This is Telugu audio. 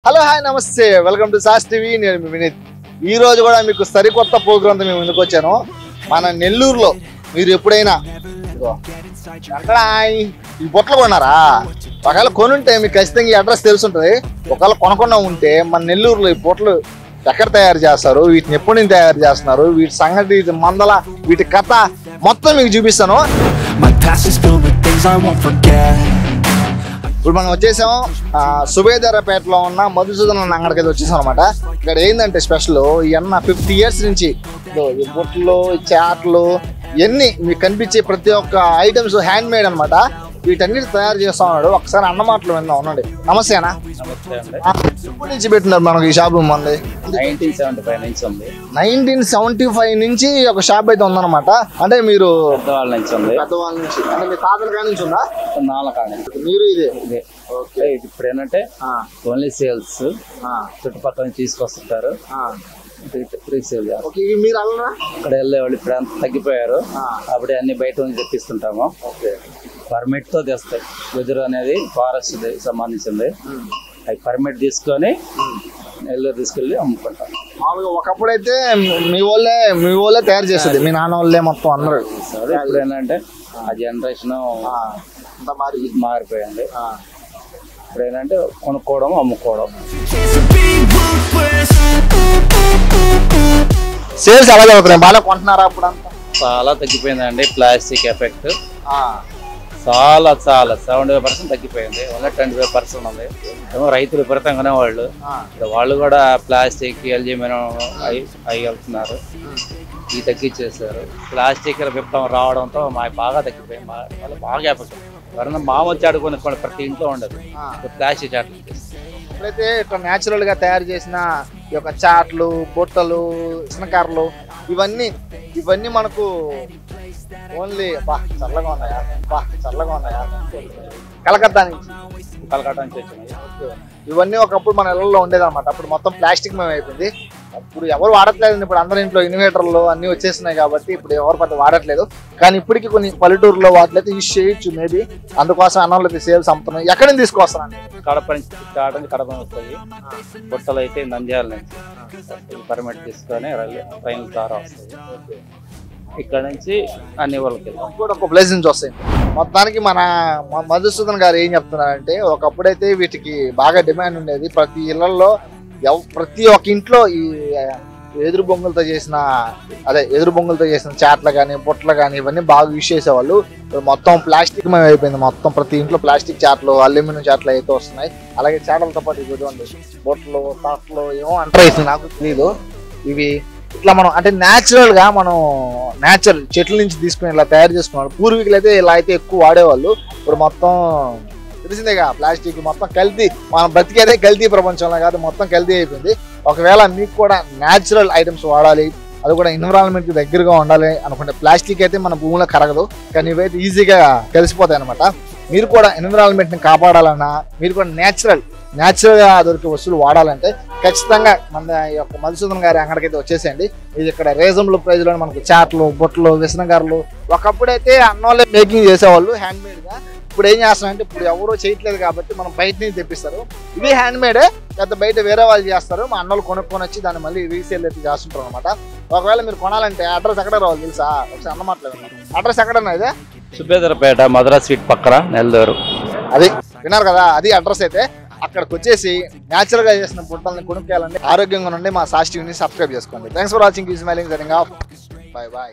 హలో హాయ్ నమస్తే వెల్కమ్ టు సాస్ టీవీ. నేను వినీత్. ఈ రోజు కూడా మీకు సరికొత్త ప్రోగ్రామ్ తో మేము ముందుకు వచ్చాను. మన నెల్లూరులో మీరు ఎప్పుడైనా అక్కడ ఈ బొట్లు కొన్నారా? ఒకవేళ కొనుంటే మీకు ఖచ్చితంగా ఈ అడ్రస్ తెలుసుంటుంది. ఒకవేళ కొనకుండా ఉంటే మన నెల్లూరులో ఈ బొట్లు ఎక్కడ తయారు చేస్తారు, వీటిని ఎప్పటి నుంచి తయారు చేస్తున్నారు, వీటి సంగతి మందల వీటి కథ మొత్తం మీకు చూపిస్తాను. ఇప్పుడు మనం వచ్చేసాం సుబేదారపేటలో ఉన్న మధుసూదన్ అంగడికి వచ్చేసాం అనమాట. ఇక్కడ ఏంటంటే స్పెషల్ ఈ అన్న 50 years నుంచి ఈ బొట్లు చాట్లు ఇవన్నీ మీకు కనిపించే ప్రతి ఒక్క ఐటమ్స్ హ్యాండ్ మేడ్ అనమాట. వీటన్నిటి తయారు చేస్తా ఉన్నాడు. ఒకసారి అన్న మాటలు విందాం. ఉండండి. నమస్తే అన్న. ఎప్పటి నుంచి పెట్టినారు మనకి ఈ షాప్? మంది 1975 నుంచి ఒక షాప్ అయితే ఉందన్నమాట. అంటే మీరు పెద్దవాళ్ళ నుంచి అంటే మీ తాతల కాడి నుంచి ఉందా? మీరు ఇదే ఇప్పుడు ఏంటంటే ఓన్లీ సేల్స్ చుట్టుపక్కల నుంచి తీసుకొస్తుంటారు. మీరు అలా ఇక్కడ వెళ్ళేవాళ్ళు ఇప్పుడు అంత తగ్గిపోయారు. అప్పుడే అన్ని బయట నుంచి తెప్పిస్తుంటాము. పర్మిట్ తో తెస్తాయి. వెదురు అనేది ఫారెస్ట్ సంబంధించింది. అవి పర్మిట్ తీసుకొని నెల్లూరు తీసుకెళ్ళి అమ్ముకుంటాం. మామూలుగా ఒకప్పుడు అయితే మీ వాళ్ళే తయారు చేస్తుంది, మీ నాన్న వాళ్ళే మొత్తం అందరూ. ఇప్పుడు ఏంటంటే ఆ జనరేషన్ మారిపోయింది. ఇప్పుడు ఏంటంటే కొనుక్కోవడం అమ్ముకోవడం. సేల్స్ ఎలా జరుగుతున్నాయి? బాగా కొంటున్నారా? అప్పుడు అంతా చాలా తగ్గిపోయిందండి. ప్లాస్టిక్ ఎఫెక్ట్ చాలా 70% తగ్గిపోయింది. ఓన్లీ 25% ఉంది. ఏమో రైతులు విపరీతంగానే వాళ్ళు కూడా ప్లాస్టిక్ అల్యూమినియం అవి వెళ్తున్నారు. ఇవి తగ్గించేసారు. ప్లాస్టిక్ విప్లవం రావడంతో బాగా తగ్గిపోయింది. వాళ్ళు బాగా ఎఫెక్ట్. ఎవరైనా మామూలు చాటు కొనుక్కోండి, ప్రతి ఇంట్లో ఉండదు ప్లాస్టిక్ చాట్లు. ఇప్పుడైతే ఇక్కడ న్యాచురల్ గా తయారు చేసిన ఈ యొక్క చాట్లు, బొట్టలు, చిన్నకారలు ఇవన్నీ మనకు ఓన్లీ చల్లగా ఉన్నాయా కలకత్తా నుంచి వచ్చినాయి. ఇవన్నీ ఒకప్పుడు మన ఇళ్లలో ఉండేది అనమాట. అప్పుడు మొత్తం ప్లాస్టిక్ మేము అయిపోయింది. ఇప్పుడు ఎవరు వాడట్లేదు. ఇప్పుడు అందరి ఇంట్లో ఇన్వర్టర్లు అన్ని వచ్చేస్తున్నాయి కాబట్టి ఇప్పుడు ఎవరు పెద్ద వాడట్లేదు. కానీ ఇప్పటికీ కొన్ని పల్లెటూరులో వాటిలైతే యూజ్ చేయొచ్చు మేబీ. అందుకోసం అన్నంలో అయితే సేల్స్ అమ్ముతున్నాయి. ఎక్కడి నుంచి తీసుకొస్తానండి? కడప నుంచి కడప వస్తుంది. బుట్టలు అయితే నంద్యాల నుంచి పర్మిట్ తీసుకొని ట్రైన్ ద్వారా వస్తుంది. ఇక్కడ నుంచి అన్ని వాళ్ళకి కూడా ఒక ప్లేస్ నుంచి వస్తాయి. మొత్తానికి మన మధుసూదన్ గారు ఏం చెప్తున్నారంటే ఒకప్పుడైతే వీటికి బాగా డిమాండ్ ఉండేది. ప్రతి ఇళ్లలో ప్రతి ఒక్క ఇంట్లో ఈ ఎదురు బొంగులతో చేసిన చాట్లు కానీ బొట్టలు కానీ ఇవన్నీ బాగా యూజ్ చేసేవాళ్ళు. మొత్తం ప్లాస్టిక్ మేము అయిపోయింది. మొత్తం ప్రతి ఇంట్లో ప్లాస్టిక్ చాట్లు, అల్యూమినియం చాట్లు అయితే వస్తున్నాయి. అలాగే చాటలతో పాటు ఇవ్వండి బొట్టలు, తాట్లు ఏమో అంటారు, నాకు తెలియదు. ఇవి ఇట్లా మనం అంటే న్యాచురల్ గా న్యాచురల్ చెట్ల నుంచి తీసుకుని ఇలా తయారు చేసుకున్నాడు. పూర్వీకులు అయితే ఇలా అయితే ఎక్కువ వాడేవాళ్ళు. ఇప్పుడు మొత్తం తెలిసిందేగా ప్లాస్టిక్ మొత్తం కల్తీ. మనం బతికేదే కల్తీ ప్రపంచంలో కాదు, మొత్తం కల్తీ అయిపోయింది. ఒకవేళ మీకు కూడా న్యాచురల్ ఐటమ్స్ వాడాలి, అది కూడా ఎన్విరాన్మెంట్ కి దగ్గరగా ఉండాలి అనుకుంటే ప్లాస్టిక్ అయితే మన భూమిలో కరగదు, కానీ ఇవైతే ఈజీగా కలిసిపోతాయి అనమాట. మీరు కూడా ఎన్విరాన్మెంట్ ని కాపాడాలన్నా, మీరు కూడా న్యాచురల్ గా దొరికే వస్తువులు వాడాలంటే ఖచ్చితంగా మన యొక్క మధుసూదన్ గారి అంగడికైతే వచ్చేసేయండి. ఇది ఇక్కడ రీజనబుల్ ప్రైస్ లో మనకు చాట్లు, బొట్లు, విసనగారులు ఒకప్పుడైతే అన్నోళ్ళే మేకింగ్ చేసేవాళ్ళు హ్యాండ్ మేడ్ గా. ఇప్పుడు ఏం చేస్తున్నారంటే ఇప్పుడు ఎవరో చేయట్లేదు కాబట్టి మనం బయట నుంచి తెప్పిస్తారు. ఇది హ్యాండ్ మేడే, పెద్ద బయట వేరే వాళ్ళు చేస్తారు. మా అన్నోళ్ళు కొనుక్కొని వచ్చి దాన్ని మళ్ళీ రీసేల్ అయితే చేస్తుంటారు అనమాట. ఒకవేళ మీరు కొనాలంటే అడ్రస్ ఎక్కడ రావాలి తెలుసా? ఒకసారి అన్న మాట్లాడుతున్నారు. అడ్రస్ ఎక్కడన్నా ఇదే సుబేదారపేట మద్రాస్ స్వీట్ పక్కన నెల్లూరు. అది విన్నారు కదా, అది అడ్రస్ అయితే. అక్కడికి వచ్చేసి న్యాచురల్ గా చేసిన బుట్టల్ని కొనుక్కోవాలండి. ఆరోగ్యంగా నుండి మా సాస్ టీవీని సబ్స్క్రైబ్ చేసుకోండి. Thanks for watching. Is smiling signing off. By.